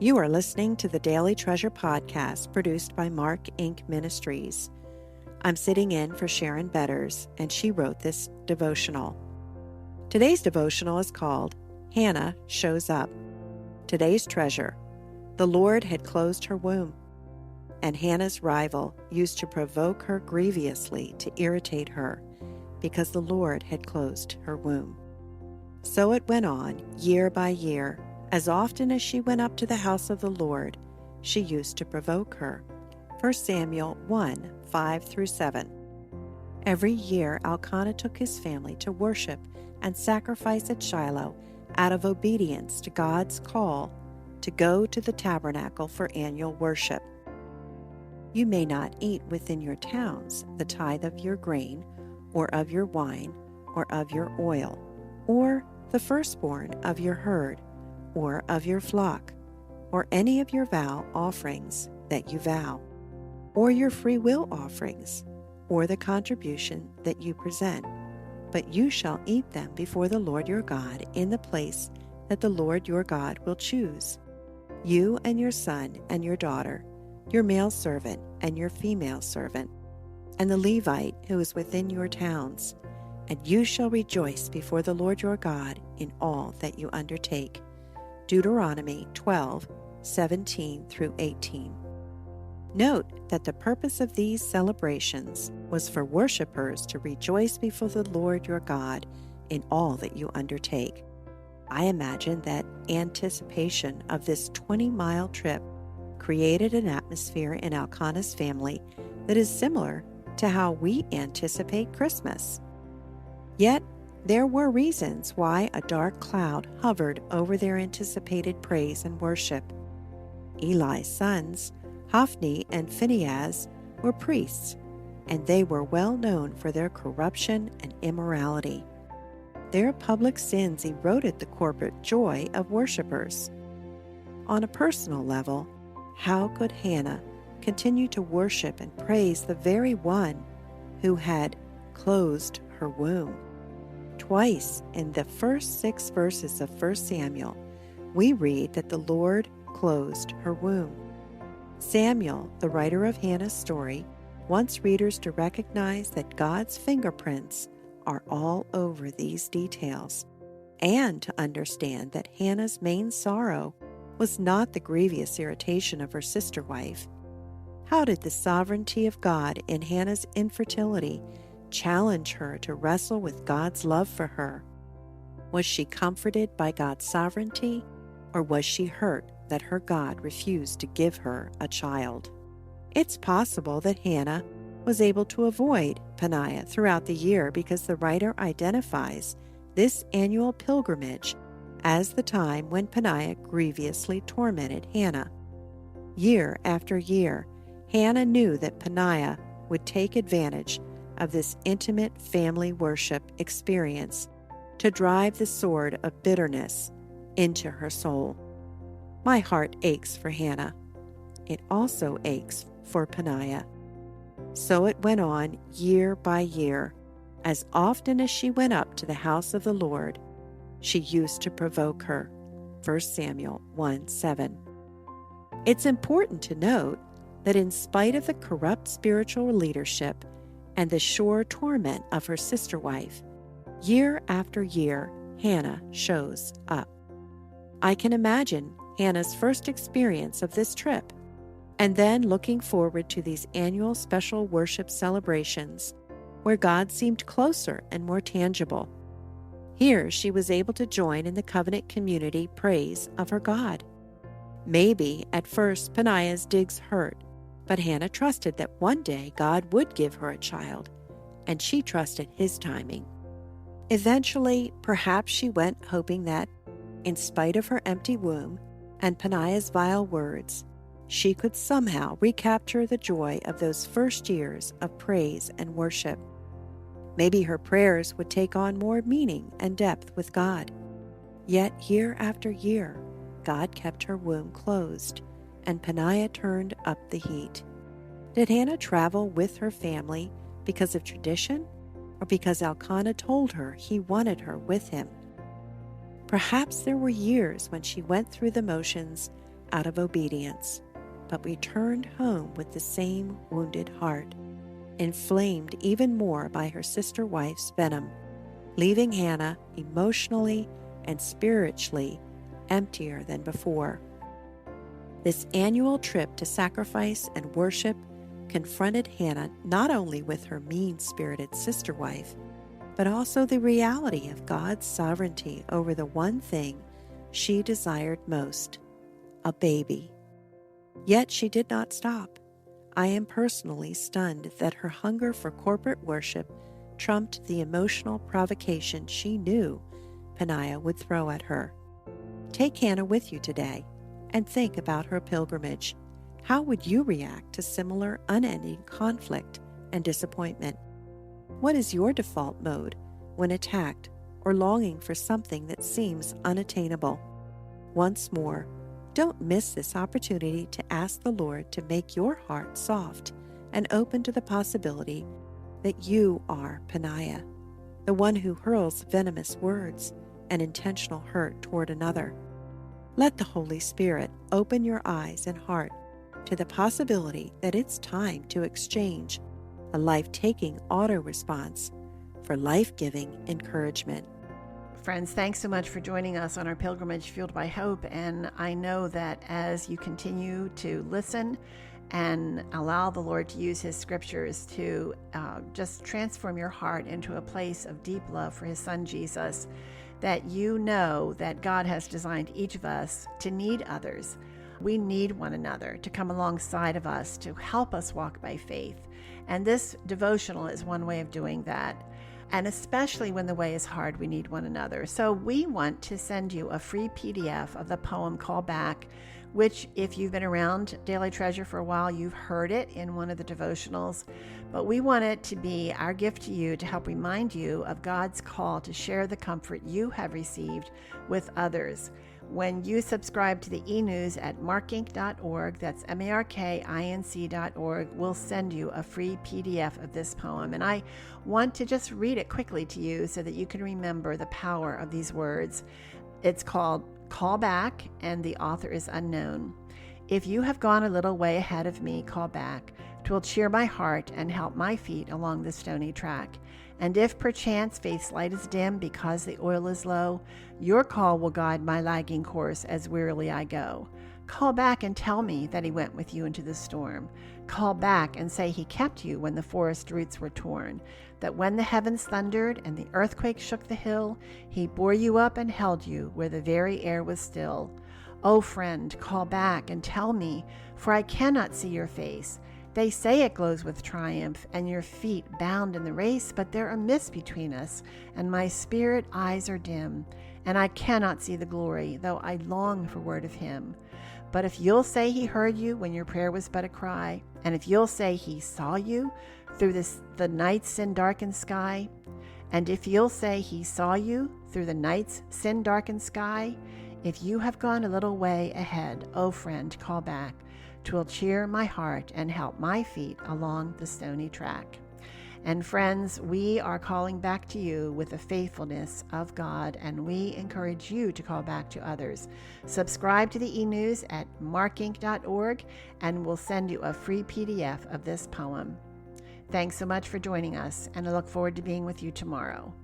You are listening to the Daily Treasure podcast produced by Mark Inc. Ministries. I'm sitting in for Sharon Betters, and she wrote this devotional. Today's devotional is called Hannah Shows Up. Today's treasure. The Lord had closed her womb, and Hannah's rival used to provoke her grievously to irritate her because the Lord had closed her womb. So it went on year by year. As often as she went up to the house of the Lord, she used to provoke her. 1 Samuel 1, 5-7. Every year Elkanah took his family to worship and sacrifice at Shiloh out of obedience to God's call to go to the tabernacle for annual worship. You may not eat within your towns the tithe of your grain, or of your wine, or of your oil, or the firstborn of your herd, or of your flock, or any of your vow offerings that you vow, or your free will offerings, or the contribution that you present. But you shall eat them before the Lord your God in the place that the Lord your God will choose. You and your son and your daughter, your male servant and your female servant, and the Levite who is within your towns, and you shall rejoice before the Lord your God in all that you undertake. Deuteronomy 12, 17-18. Note that the purpose of these celebrations was for worshipers to rejoice before the Lord your God in all that you undertake. I imagine that anticipation of this 20-mile trip created an atmosphere in Elkanah's family that is similar to how we anticipate Christmas. Yet, there were reasons why a dark cloud hovered over their anticipated praise and worship. Eli's sons, Hophni and Phinehas, were priests, and they were well known for their corruption and immorality. Their public sins eroded the corporate joy of worshipers. On a personal level, how could Hannah continue to worship and praise the very one who had closed her womb? Twice in the first 6 verses of 1 Samuel, we read that the Lord closed her womb. Samuel, the writer of Hannah's story, wants readers to recognize that God's fingerprints are all over these details, and to understand that Hannah's main sorrow was not the grievous irritation of her sister wife. How did the sovereignty of God in Hannah's infertility challenge her to wrestle with God's love for her? Was she comforted by God's sovereignty, or was she hurt that her God refused to give her a child? It's possible that Hannah was able to avoid Peninnah throughout the year because the writer identifies this annual pilgrimage as the time when Peninnah grievously tormented Hannah. Year after year, Hannah knew that Peninnah would take advantage of this intimate family worship experience to drive the sword of bitterness into her soul. My heart aches for Hannah. It also aches for Peninnah. So it went on year by year. As often as she went up to the house of the Lord, she used to provoke her. 1 Samuel 1:7. It's important to note that in spite of the corrupt spiritual leadership and the sure torment of her sister wife, year after year, Hannah shows up. I can imagine Hannah's first experience of this trip, and then looking forward to these annual special worship celebrations where God seemed closer and more tangible. Here she was able to join in the covenant community praise of her God. Maybe at first Peninnah's digs hurt, but Hannah trusted that one day God would give her a child, and she trusted His timing. Eventually, perhaps she went hoping that, in spite of her empty womb and Peninnah's vile words, she could somehow recapture the joy of those first years of praise and worship. Maybe her prayers would take on more meaning and depth with God. Yet year after year, God kept her womb closed, and Peninnah turned up the heat. Did Hannah travel with her family because of tradition, or because Elkanah told her he wanted her with him? Perhaps there were years when she went through the motions out of obedience, but returned home with the same wounded heart, inflamed even more by her sister wife's venom, leaving Hannah emotionally and spiritually emptier than before. This annual trip to sacrifice and worship confronted Hannah not only with her mean-spirited sister wife, but also the reality of God's sovereignty over the one thing she desired most, a baby. Yet she did not stop. I am personally stunned that her hunger for corporate worship trumped the emotional provocation she knew Peninnah would throw at her. Take Hannah with you today and think about her pilgrimage. How would you react to similar unending conflict and disappointment? What is your default mode when attacked or longing for something that seems unattainable? Once more, don't miss this opportunity to ask the Lord to make your heart soft and open to the possibility that you are Peninnah, the one who hurls venomous words and intentional hurt toward another. Let the Holy Spirit open your eyes and heart to the possibility that it's time to exchange a life-taking auto-response for life-giving encouragement. Friends, thanks so much for joining us on our pilgrimage fueled by hope. And I know that as you continue to listen and allow the Lord to use His scriptures to just transform your heart into a place of deep love for His Son Jesus, that you know that God has designed each of us to need others. We need one another to come alongside of us to help us walk by faith. And this devotional is one way of doing that. And especially when the way is hard, we need one another. So we want to send you a free PDF of the poem Call Back, which if you've been around Daily Treasure for a while, you've heard it in one of the devotionals. But we want it to be our gift to you to help remind you of God's call to share the comfort you have received with others. When you subscribe to the e-news at markinc.org, that's markinc.org, we'll send you a free PDF of this poem. And I want to just read it quickly to you so that you can remember the power of these words. It's called Call Back, and the author is unknown. If you have gone a little way ahead of me, call back. 'Twill cheer my heart and help my feet along the stony track. And if perchance faith's light is dim because the oil is low, your call will guide my lagging course as wearily I go. Call back and tell me that He went with you into the storm. Call back and say He kept you when the forest roots were torn, that when the heavens thundered and the earthquake shook the hill, He bore you up and held you where the very air was still. O friend, call back and tell me, for I cannot see your face. They say it glows with triumph, and your feet bound in the race, but there are mists between us, and my spirit eyes are dim, and I cannot see the glory, though I long for word of Him. But if you'll say He heard you when your prayer was but a cry, and if you'll say He saw you through the night's sin-darkened sky, and if you'll say He saw you through the night's sin-darkened sky, if you have gone a little way ahead, O friend, call back. 'Twill cheer my heart and help my feet along the stony track. And friends, we are calling back to you with the faithfulness of God, and we encourage you to call back to others. Subscribe to the e-news at markinc.org, and we'll send you a free PDF of this poem. Thanks so much for joining us, and I look forward to being with you tomorrow.